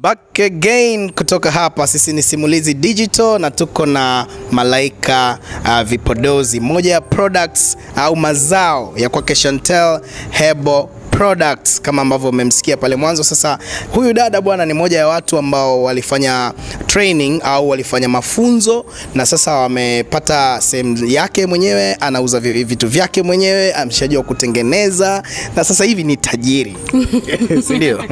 Back again kutoka hapa, sisi ni Simulizi Digital na tuko na Malaika Vipodozi, moja ya products au mazao ya kwake Chantel Herbal Products kama ambavyo umemsikia pale mwanzo. Sasa huyu dada bwana ni moja ya watu ambao walifanya training au walifanya mafunzo na sasa wamepata sehemu yake mwenyewe, anauza vitu vyake mwenyewe, ameshajua kutengeneza na sasa hivi ni tajiri. Ndio.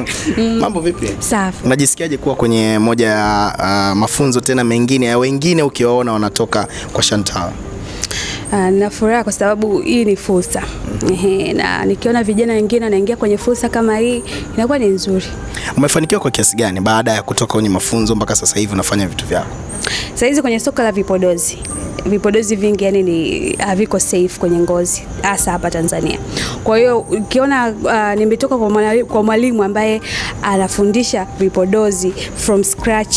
Mambo vipi? Safi. Unajisikiaje kuwa kwenye moja ya mafunzo tena mengine ya wengine ukiwaona wanatoka kwa Chantel? Na furaha kwa sababu hii ni fursa. Na nikiona vijana wengine wanaingia kwenye fursa kama hii inakuwa ni nzuri. Umefanikiwa kwa kiasi gani baada ya kutoka kwenye mafunzo mpaka sasa hivi unafanya vitu vyako? Sasa hizi kwenye soko la vipodozi, vipodozi vingi yani ni haviko safe kwenye ngozi hasa hapa Tanzania. Kwa hiyo ukiona nimetoka kwa mwalimu ambaye anafundisha vipodozi from scratch,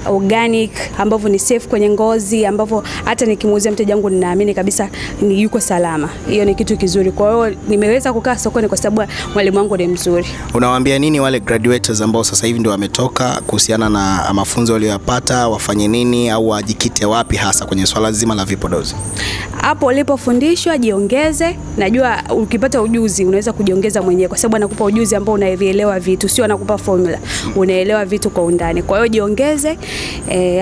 organic, ambavyo ni safe kwenye ngozi, ambavyo hata nikimuuzia mteja wangu ninaamini kabisa ni yuko salama. Hiyo ni kitu kizuri. Kwa hiyo nimeweza kukaa sokoni kwa sababu mwalimu wangu ni mzuri. Unawaambia nini wale graduates ambao sasa hivi ndio wametoka kuhusiana na mafunzo waliyopata, wafanye nini au wajikite wapi hasa kwenye swala zima la vipodozi? Hapo ulipofundishwa jiongeze. Najua ukipata ujuzi unaweza kujiongeza mwenyewe kwa sababu anakupa ujuzi ambao unaelewa vitu, sio anakupa formula. Unaelewa vitu kwa undani. Kwa hiyo jiongeze.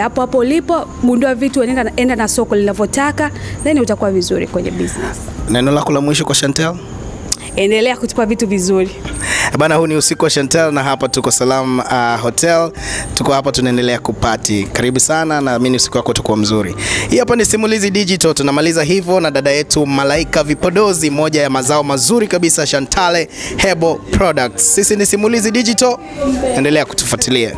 Hapo ulipo gundua vitu, enda na soko linavyotaka, then utakuwa vizuri kwenye business. Neno lako la mwisho kwa Chantel? Endelea kutupa vitu vizuri. Bana, huu ni usiku wa Chantel na hapa tuko Salam Hotel. Tuko hapa tunaendelea kupati. Karibu sana na mimi usiku wako utakuwa mzuri. Hii hapa ni Simulizi Digital. Tunamaliza hivyo na dada yetu Malaika Vipodozi, moja ya mazao mazuri kabisa Chantel Herbal Products. Sisi ni Simulizi Digital. Endelea kutufuatilia.